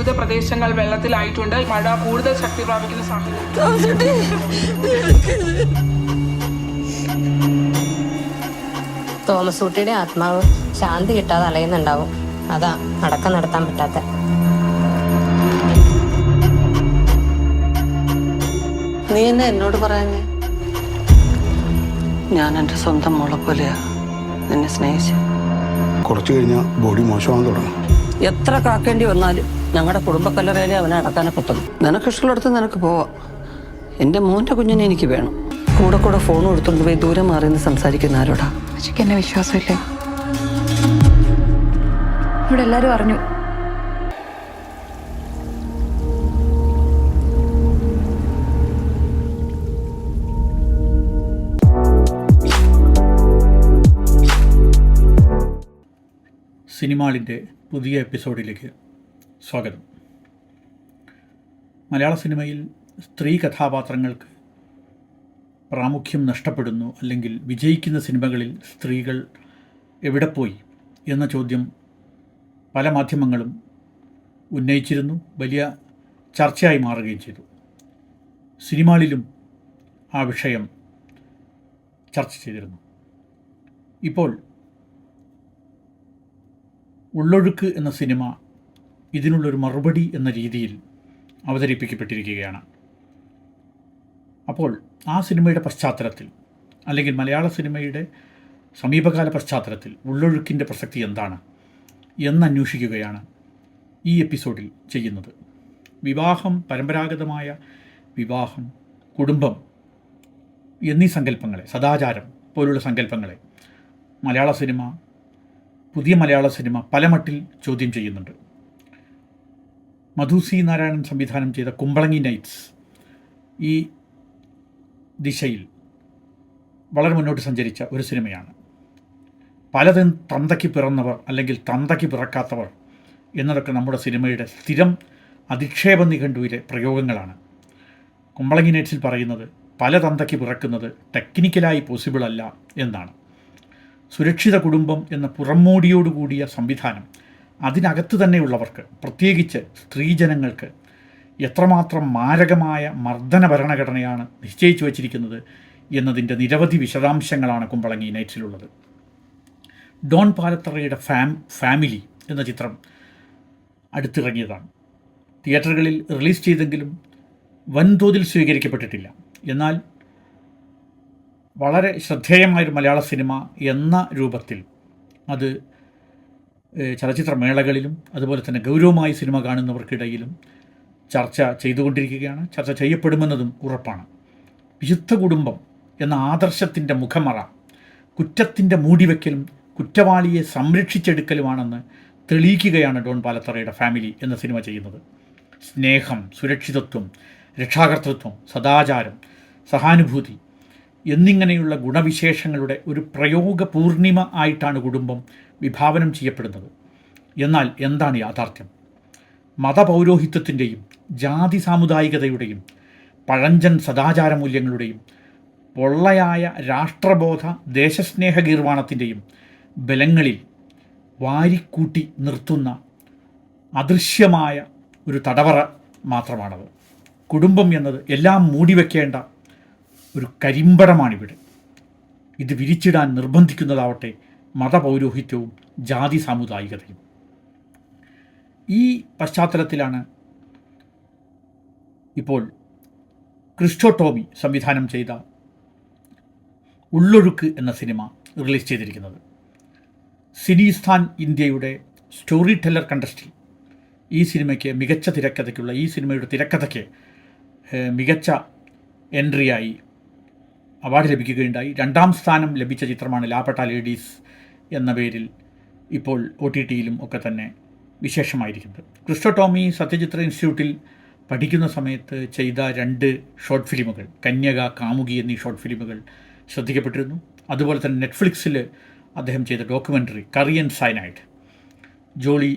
വിവിധ പ്രദേശങ്ങൾ വെള്ളത്തിലായിട്ടുണ്ട്. മഴ കൂടുതൽ ശക്തി പ്രാപിക്കുന്ന സാഹചര്യം. തോമസ് കുട്ടിയുടെ ആത്മാവ് ശാന്തി കിട്ടാതെ അലയുന്നുണ്ടാവും. അതാ അടക്കം നടത്താൻ പറ്റാത്ത. നീ എന്നെ എന്നോട് പറയാഞ്ഞേ? ഞാൻ എൻ്റെ സ്വന്തം മോളെ പോലെയാ നിന്നെ സ്നേഹിച്ച്. കുറച്ചു കഴിഞ്ഞാൽ ബോഡി മോശമാകാൻ തുടങ്ങും. എത്ര കാക്കേണ്ടി വന്നാലും ഞങ്ങളുടെ കുടുംബക്കല്ലറയിലെ അവനെ അടക്കാനെ പറ്റുന്നു. നിനക്കിഷ്ടമുള്ളടത്ത് നിനക്ക് പോവാം. എൻ്റെ മോൻ്റെ കുഞ്ഞിനെ എനിക്ക് വേണം. കൂടെ കൂടെ ഫോൺ കൊടുത്തോണ്ട് പോയി ദൂരം മാറിയെന്ന് സംസാരിക്കുന്ന ആരോടാ? അച്ഛക്ക് എന്നെ വിശ്വാസമില്ലേ? ഇവിടെ എല്ലാരും അറിഞ്ഞു. സിനിമാളിൻ്റെ പുതിയ എപ്പിസോഡിലേക്ക് സ്വാഗതം. മലയാള സിനിമയിൽ സ്ത്രീ കഥാപാത്രങ്ങൾക്ക് പ്രാമുഖ്യം നഷ്ടപ്പെടുന്നു, അല്ലെങ്കിൽ വിജയിക്കുന്ന സിനിമകളിൽ സ്ത്രീകൾ എവിടെ പോയി എന്ന ചോദ്യം പല മാധ്യമങ്ങളും ഉന്നയിച്ചിരുന്നു. വലിയ ചർച്ചയായി മാറുകയും ചെയ്തു. സിനിമാളിലും ആ വിഷയം ചർച്ച ചെയ്തിരുന്നു. ഇപ്പോൾ ഉള്ളൊഴുക്ക് എന്ന സിനിമ ഇതിനുള്ളൊരു മറുപടി എന്ന രീതിയിൽ അവതരിപ്പിക്കപ്പെട്ടിരിക്കുകയാണ്. അപ്പോൾ ആ സിനിമയുടെ പശ്ചാത്തലത്തിൽ, അല്ലെങ്കിൽ മലയാള സിനിമയുടെ സമീപകാല പശ്ചാത്തലത്തിൽ ഉള്ളൊഴുക്കിൻ്റെ പ്രസക്തി എന്താണ് എന്നന്വേഷിക്കുകയാണ് ഈ എപ്പിസോഡിൽ ചെയ്യുന്നത്. വിവാഹം, പരമ്പരാഗതമായ വിവാഹം, കുടുംബം എന്നീ സങ്കല്പങ്ങളെ, സദാചാരം പോലുള്ള സങ്കല്പങ്ങളെ പുതിയ മലയാള സിനിമ പല മട്ടിൽ ചോദ്യം ചെയ്യുന്നുണ്ട്. മധു സി നാരായണൻ സംവിധാനം ചെയ്ത കുമ്പളങ്ങി നൈറ്റ്സ് ഈ ദിശയിൽ വളരെ മുന്നോട്ട് സഞ്ചരിച്ച ഒരു സിനിമയാണ്. പലതും തന്തയ്ക്ക് പിറന്നവർ അല്ലെങ്കിൽ തന്തയ്ക്ക് പിറക്കാത്തവർ എന്നതൊക്കെ നമ്മുടെ സിനിമയുടെ സ്ഥിരം അധിക്ഷേപ നിഘണ്ടുവിലെ പ്രയോഗങ്ങളാണ്. കുമ്പളങ്ങി നൈറ്റ്സിൽ പറയുന്നത് പല തന്തയ്ക്ക് പിറക്കുന്നത് ടെക്നിക്കലായി പോസിബിൾ അല്ല എന്നാണ്. സുരക്ഷിത കുടുംബം എന്ന പുറംമോടിയോടുകൂടിയ സംവിധാനം അതിനകത്ത് തന്നെയുള്ളവർക്ക്, പ്രത്യേകിച്ച് സ്ത്രീജനങ്ങൾക്ക് എത്രമാത്രം മാരകമായ മർദ്ദന ഭരണഘടനയാണ് നിശ്ചയിച്ചു വച്ചിരിക്കുന്നത് എന്നതിൻ്റെ നിരവധി വിശദാംശങ്ങളാണ് കുമ്പളങ്ങി നൈറ്റ്സിലുള്ളത്. ഡോൺ പാലത്തറയുടെ ഫാമിലി എന്ന ചിത്രം അടുത്തിറങ്ങിയതാണ്. തിയേറ്ററുകളിൽ റിലീസ് ചെയ്തെങ്കിലും വൻതോതിൽ സ്വീകരിക്കപ്പെട്ടിട്ടില്ല. എന്നാൽ വളരെ ശ്രദ്ധേയമായൊരു മലയാള സിനിമ എന്ന രൂപത്തിൽ അത് ചലച്ചിത്രമേളകളിലും അതുപോലെ തന്നെ ഗൗരവമായി സിനിമ കാണുന്നവർക്കിടയിലും ചർച്ച ചെയ്തുകൊണ്ടിരിക്കുകയാണ്. ചർച്ച ചെയ്യപ്പെടുമെന്നതും ഉറപ്പാണ്. വിശുദ്ധ കുടുംബം എന്ന ആദർശത്തിൻ്റെ മുഖമറ കുറ്റത്തിൻ്റെ മൂടിവെക്കലും കുറ്റവാളിയെ സംരക്ഷിച്ചെടുക്കലുമാണെന്ന് തെളിയിക്കുകയാണ് ഡോൺ പാലത്തറയുടെ ഫാമിലി എന്ന സിനിമ ചെയ്യുന്നത്. സ്നേഹം, സുരക്ഷിതത്വം, രക്ഷാകർതൃത്വം, സദാചാരം, സഹാനുഭൂതി എന്നിങ്ങനെയുള്ള ഗുണവിശേഷങ്ങളുടെ ഒരു പ്രയോഗ പൂർണിമ ആയിട്ടാണ് കുടുംബം വിഭാവനം ചെയ്യപ്പെടുന്നത്. എന്നാൽ എന്താണ് യാഥാർത്ഥ്യം? മതപൗരോഹിത്യത്തിൻ്റെയും ജാതി സാമുദായികതയുടെയും പഴഞ്ചൻ സദാചാര മൂല്യങ്ങളുടെയും പൊള്ളയായ രാഷ്ട്രബോധ ദേശസ്നേഹ ഗീർവാണത്തിൻ്റെയും ബലങ്ങളിൽ വാരിക്കൂട്ടി നിർത്തുന്ന അദൃശ്യമായ ഒരു തടവറ മാത്രമാണത്. കുടുംബം എന്നത് എല്ലാം മൂടിവെക്കേണ്ട ഒരു കരിമ്പടമാണിവിടെ. ഇത് വിരിച്ചിടാൻ നിർബന്ധിക്കുന്നതാവട്ടെ മതപൗരോഹിത്യവും ജാതി സാമുദായികതയും. ഈ പശ്ചാത്തലത്തിലാണ് ഇപ്പോൾ ക്രിസ്റ്റോ ടോമി സംവിധാനം ചെയ്ത ഉള്ളൊഴുക്ക് എന്ന സിനിമ റിലീസ് ചെയ്തിരിക്കുന്നത്. സിനിസ്ഥാൻ ഇന്ത്യയുടെ സ്റ്റോറി ടെല്ലർ കണ്ടസ്റ്റിൽ ഈ സിനിമയ്ക്ക് മികച്ച തിരക്കഥയ്ക്കുള്ള, ഈ സിനിമയുടെ തിരക്കഥയ്ക്ക് മികച്ച എൻട്രിയായി അവാർഡ് ലഭിക്കുകയുണ്ടായി. 2ാം സ്ഥാനം ലഭിച്ച ചിത്രമാണ് ലാപട്ട ലേഡീസ് എന്ന പേരിൽ ഇപ്പോൾ OTTയിലും ഒക്കെ തന്നെ വിശേഷമായിരിക്കുന്നത്. ക്രിസ്റ്റോ ടോമി സത്യജിത്ര ഇൻസ്റ്റിറ്റ്യൂട്ടിൽ പഠിക്കുന്ന സമയത്ത് ചെയ്ത 2 ഷോർട്ട് ഫിലിമുകൾ, കന്യക, കാമുകി എന്നീ ഷോർട്ട് ഫിലിമുകൾ ശ്രദ്ധിക്കപ്പെട്ടിരുന്നു. അതുപോലെ തന്നെ നെറ്റ്ഫ്ലിക്സിൽ അദ്ദേഹം ചെയ്ത ഡോക്യുമെൻ്ററി കറിയൻ സൈനൈഡ്, ജോളി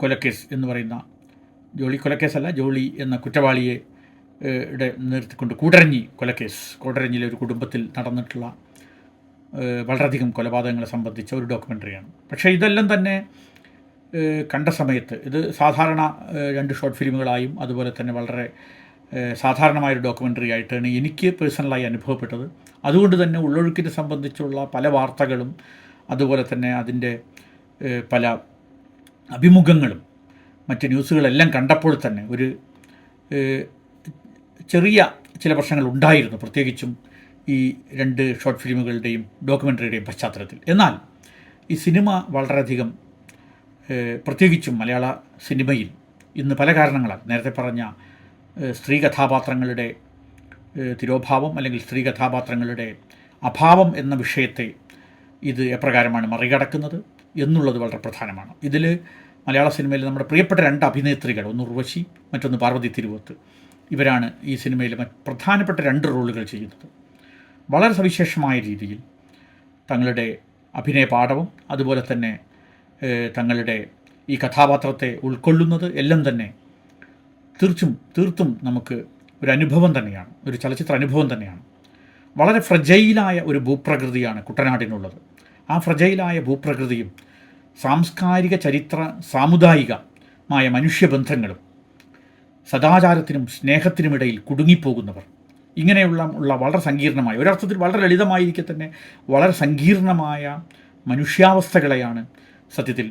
കൊലക്കേസ് എന്ന് പറയുന്ന, ജോളി കൊലക്കേസല്ല, ജോളി എന്ന കുറ്റവാളിയെ നിർത്തിക്കൊണ്ട് കൂടരഞ്ഞിലെ ഒരു കുടുംബത്തിൽ നടന്നിട്ടുള്ള വളരെയധികം കൊലപാതകങ്ങളെ സംബന്ധിച്ച ഒരു ഡോക്യുമെൻ്ററിയാണ്. പക്ഷേ ഇതെല്ലാം തന്നെ കണ്ട സമയത്ത് ഇത് സാധാരണ 2 ഷോർട്ട് ഫിലിമുകളായും അതുപോലെ തന്നെ വളരെ സാധാരണമായൊരു ഡോക്യുമെൻ്ററി ആയിട്ടാണ് എനിക്ക് പേഴ്സണലായി അനുഭവപ്പെട്ടത്. അതുകൊണ്ട് തന്നെ ഉള്ളൊഴുക്കിനെ സംബന്ധിച്ചുള്ള പല വാർത്തകളും അതുപോലെ തന്നെ അതിൻ്റെ പല അഭിമുഖങ്ങളും മറ്റ് ന്യൂസുകളെല്ലാം കണ്ടപ്പോൾ തന്നെ ഒരു ചെറിയ ചില പ്രശ്നങ്ങൾ ഉണ്ടായിരുന്നു, പ്രത്യേകിച്ചും ഈ 2 ഷോർട്ട് ഫിലിമുകളുടെയും ഡോക്യുമെൻ്ററിയുടെയും പശ്ചാത്തലത്തിൽ. എന്നാൽ ഈ സിനിമ വളരെയധികം പ്രത്യേകിച്ചും മലയാള സിനിമയിൽ ഇന്ന് പല കാരണങ്ങളാൽ നേരത്തെ പറഞ്ഞ സ്ത്രീ കഥാപാത്രങ്ങളുടെ തിരോഭാവം അല്ലെങ്കിൽ സ്ത്രീ കഥാപാത്രങ്ങളുടെ അഭാവം എന്ന വിഷയത്തെ ഇത് എപ്രകാരമാണ് മറികടക്കുന്നത് എന്നുള്ളത് വളരെ പ്രധാനമാണ്. ഇതിൽ മലയാള സിനിമയിൽ നമ്മുടെ പ്രിയപ്പെട്ട 2 അഭിനേത്രികൾ, ഒന്ന് ഉർവശി മറ്റൊന്ന് പാർവതി തിരുവോത്ത്, ഇവരാണ് ഈ സിനിമയിൽ പ്രധാനപ്പെട്ട 2 റോളുകൾ ചെയ്യുന്നത്. വളരെ സവിശേഷമായ രീതിയിൽ തങ്ങളുടെ അഭിനയ പാഠവും അതുപോലെ തന്നെ തങ്ങളുടെ ഈ കഥാപാത്രത്തെ ഉൾക്കൊള്ളുന്നത് എല്ലാം തന്നെ തീർത്തും നമുക്ക് ഒരു അനുഭവം തന്നെയാണ്, ഒരു ചലച്ചിത്ര അനുഭവം തന്നെയാണ്. വളരെ ഫ്രജൈലായ ഒരു ഭൂപ്രകൃതിയാണ് കുട്ടനാടിനുള്ളത്. ആ ഫ്രജൈലായ ഭൂപ്രകൃതിയും സാംസ്കാരിക ചരിത്ര സാമുദായികമായ മനുഷ്യബന്ധങ്ങളും സദാചാരത്തിനും സ്നേഹത്തിനുമിടയിൽ കുടുങ്ങിപ്പോകുന്നവർ, ഇങ്ങനെയുള്ള വളരെ സങ്കീർണമായ, ഒരർത്ഥത്തിൽ വളരെ ലളിതമായിരിക്കെ തന്നെ വളരെ സങ്കീർണമായ മനുഷ്യാവസ്ഥകളെയാണ് സത്യത്തിൽ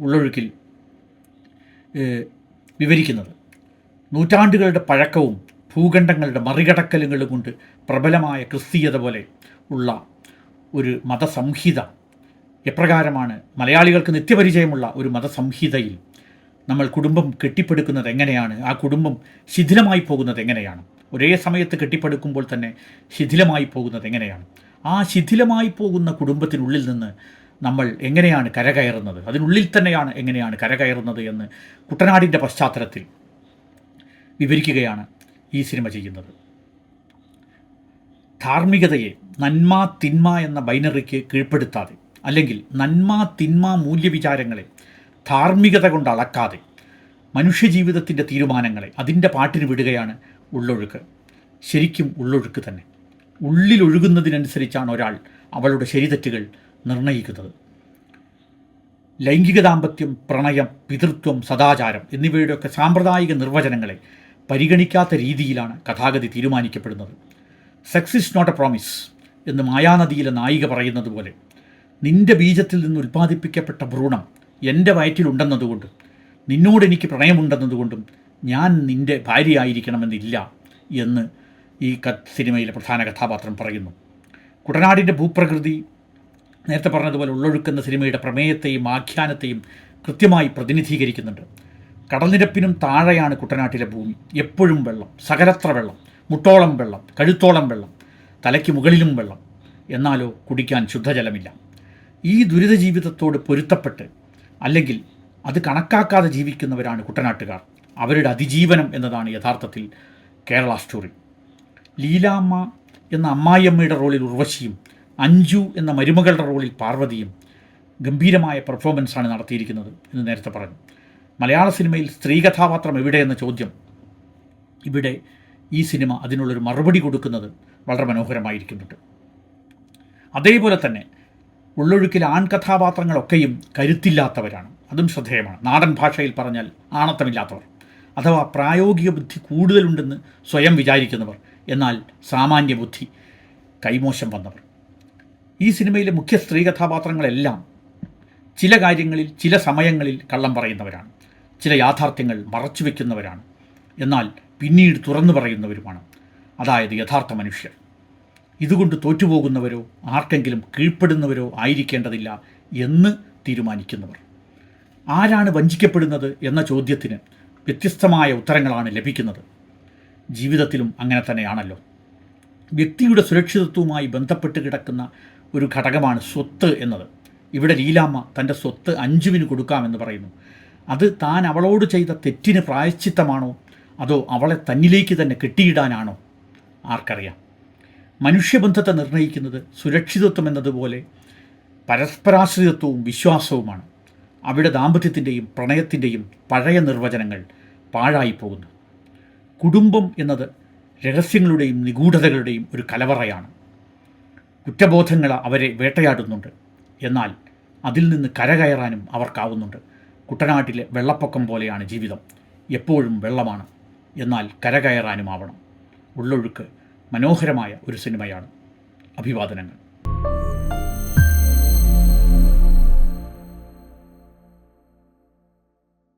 ഉള്ളൊഴുക്കിൽ വിവരിക്കുന്നത്. നൂറ്റാണ്ടുകളുടെ പഴക്കവും ഭൂഖണ്ഡങ്ങളുടെ മറികടക്കലുകളും കൊണ്ട് പ്രബലമായ ക്രിസ്തീയത പോലെ ഉള്ള ഒരു മതസംഹിത എപ്രകാരമാണ് മലയാളികൾക്ക് നിത്യപരിചയമുള്ള ഒരു മതസംഹിതയിൽ നമ്മൾ കുടുംബം കെട്ടിപ്പടുക്കുന്നത് എങ്ങനെയാണ്, ആ കുടുംബം ശിഥിലമായി പോകുന്നത് എങ്ങനെയാണ്, ഒരേ സമയത്ത് കെട്ടിപ്പടുക്കുമ്പോൾ തന്നെ ശിഥിലമായി പോകുന്നത് എങ്ങനെയാണ്, ആ ശിഥിലമായി പോകുന്ന കുടുംബത്തിനുള്ളിൽ നിന്ന് നമ്മൾ എങ്ങനെയാണ് കരകയറുന്നത്, അതിനുള്ളിൽ തന്നെയാണ് എങ്ങനെയാണ് കരകയറുന്നത് എന്ന് കുട്ടനാടിൻ്റെ പശ്ചാത്തലത്തിൽ വിവരിക്കുകയാണ് ഈ സിനിമ ചെയ്യുന്നത്. ധാർമ്മികതയെ നന്മ തിന്മ എന്ന ബൈനറിക്ക് കീഴ്പ്പെടുത്താതെ, അല്ലെങ്കിൽ നന്മ തിന്മ മൂല്യവിചാരങ്ങളെ ധാർമ്മികത കൊണ്ട് അളക്കാതെ മനുഷ്യജീവിതത്തിൻ്റെ തീരുമാനങ്ങളെ അതിൻ്റെ പാട്ടിന് വിടുകയാണ് ഉള്ളൊഴുക്ക്. ശരിക്കും ഉള്ളൊഴുക്ക് തന്നെ. ഉള്ളിലൊഴുകുന്നതിനനുസരിച്ചാണ് ഒരാൾ അവളുടെ ശരിതെറ്റുകൾ നിർണയിക്കുന്നത്. ലൈംഗിക ദാമ്പത്യം, പ്രണയം, പിതൃത്വം, സദാചാരം എന്നിവയുടെയൊക്കെ സാമ്പ്രദായിക നിർവചനങ്ങളെ പരിഗണിക്കാത്ത രീതിയിലാണ് കഥാഗതി തീരുമാനിക്കപ്പെടുന്നത്. Sex is not a promise എന്ന് മായാനദിയിലെ നായിക പറയുന്നത് പോലെ, നിൻ്റെ ബീജത്തിൽ നിന്ന് ഉൽപ്പാദിപ്പിക്കപ്പെട്ട ഭ്രൂണം എൻ്റെ വയറ്റിലുണ്ടെന്നതുകൊണ്ടും നിന്നോടെനിക്ക് പ്രണയമുണ്ടെന്നതുകൊണ്ടും ഞാൻ നിൻ്റെ ഭാര്യയായിരിക്കണമെന്നില്ല എന്ന് ഈ സിനിമയിലെ പ്രധാന കഥാപാത്രം പറയുന്നു. കുട്ടനാടിൻ്റെ ഭൂപ്രകൃതി നേരത്തെ പറഞ്ഞതുപോലെ ഉള്ളൊഴുക്കുന്ന സിനിമയുടെ പ്രമേയത്തെയും ആഖ്യാനത്തെയും കൃത്യമായി പ്രതിനിധീകരിക്കുന്നുണ്ട്. കടൽനിരപ്പിനും താഴെയാണ് കുട്ടനാട്ടിലെ ഭൂമി. എപ്പോഴും വെള്ളം, സകലത്ര വെള്ളം, മുട്ടോളം വെള്ളം, കഴുത്തോളം വെള്ളം, തലയ്ക്ക് മുകളിലും വെള്ളം. എന്നാലോ കുടിക്കാൻ ശുദ്ധജലമില്ല. ഈ ദുരിത ജീവിതത്തോട് പൊരുത്തപ്പെട്ട് അല്ലെങ്കിൽ അത് കണക്കാക്കാതെ ജീവിക്കുന്നവരാണ് കുട്ടനാട്ടുകാർ. അവരുടെ അതിജീവനം എന്നതാണ് യഥാർത്ഥത്തിൽ കേരള സ്റ്റോറി. ലീലാമ്മ എന്ന അമ്മായിയമ്മയുടെ റോളിൽ ഉർവശിയും അഞ്ജു എന്ന മരുമകളുടെ റോളിൽ പാർവതിയും ഗംഭീരമായ പെർഫോമൻസാണ് നടത്തിയിരിക്കുന്നത് എന്ന് നേരത്തെ പറഞ്ഞു. മലയാള സിനിമയിൽ സ്ത്രീ കഥാപാത്രം എവിടെയെന്ന ചോദ്യം, ഇവിടെ ഈ സിനിമ അതിനുള്ളൊരു മറുപടി കൊടുക്കുന്നത് വളരെ മനോഹരമായിരിക്കുന്നുണ്ട്. അതേപോലെ തന്നെ ഉള്ളൊഴുക്കിലെ ആൺകഥാപാത്രങ്ങളൊക്കെയും കരുത്തില്ലാത്തവരാണ്. അതും ശ്രദ്ധേയമാണ്. നാടൻ ഭാഷയിൽ പറഞ്ഞാൽ ആണത്തമില്ലാത്തവർ, അഥവാ പ്രായോഗിക ബുദ്ധി കൂടുതലുണ്ടെന്ന് സ്വയം വിചാരിക്കുന്നവർ, എന്നാൽ സാമാന്യ ബുദ്ധി കൈമോശം വന്നവർ. ഈ സിനിമയിലെ മുഖ്യ സ്ത്രീ കഥാപാത്രങ്ങളെല്ലാം ചില കാര്യങ്ങളിൽ ചില സമയങ്ങളിൽ കള്ളം പറയുന്നവരാണ്, ചില യാഥാർത്ഥ്യങ്ങൾ മറച്ചു വയ്ക്കുന്നവരാണ്, എന്നാൽ പിന്നീട് തുറന്നു പറയുന്നവരുമാണ്. അതായത് യഥാർത്ഥ മനുഷ്യർ. ഇതുകൊണ്ട് തോറ്റുപോകുന്നവരോ ആർക്കെങ്കിലും കീഴ്പ്പെടുന്നവരോ ആയിരിക്കേണ്ടതില്ല എന്ന് തീരുമാനിക്കുന്നവർ. ആരാണ് വഞ്ചിക്കപ്പെടുന്നത് എന്ന ചോദ്യത്തിന് വ്യത്യസ്തമായ ഉത്തരങ്ങളാണ് ലഭിക്കുന്നത്. ജീവിതത്തിലും അങ്ങനെ തന്നെയാണല്ലോ. വ്യക്തിയുടെ സുരക്ഷിതത്വവുമായി ബന്ധപ്പെട്ട് കിടക്കുന്ന ഒരു ഘടകമാണ് സ്വത്ത് എന്നത്. ഇവിടെ ലീലാമ്മ തൻ്റെ സ്വത്ത് അഞ്ജുവിന് കൊടുക്കാമെന്ന് പറയുന്നു. അത് താൻ അവളോട് ചെയ്ത തെറ്റിന് പ്രായശ്ചിത്തമാണോ അതോ അവളെ തന്നിലേക്ക് തന്നെ കെട്ടിയിടാനാണോ? ആർക്കറിയാം. മനുഷ്യബന്ധത്തെ നിർണ്ണയിക്കുന്നത് സുരക്ഷിതത്വം എന്നതുപോലെ പരസ്പരാശ്രിതത്വവും വിശ്വാസവുമാണ്. അവിടെ ദാമ്പത്യത്തിൻ്റെയും പ്രണയത്തിൻ്റെയും പഴയ നിർവചനങ്ങൾ പാഴായിപ്പോകുന്നു. കുടുംബം എന്നത് രഹസ്യങ്ങളുടെയും നിഗൂഢതകളുടെയും ഒരു കലവറയാണ്. കുറ്റബോധങ്ങൾ അവരെ വേട്ടയാടുന്നുണ്ട്. എന്നാൽ അതിൽ നിന്ന് കരകയറാനും അവർക്കാവുന്നുണ്ട്. കുട്ടനാട്ടിലെ വെള്ളപ്പൊക്കം പോലെയാണ് ജീവിതം, എപ്പോഴും വെള്ളമാണ്, എന്നാൽ കരകയറാനും ആവണം. ഉള്ളൊഴുക്ക് മനോഹരമായ ഒരു സിനിമയാണ്. അഭിവാദനങ്ങൾ.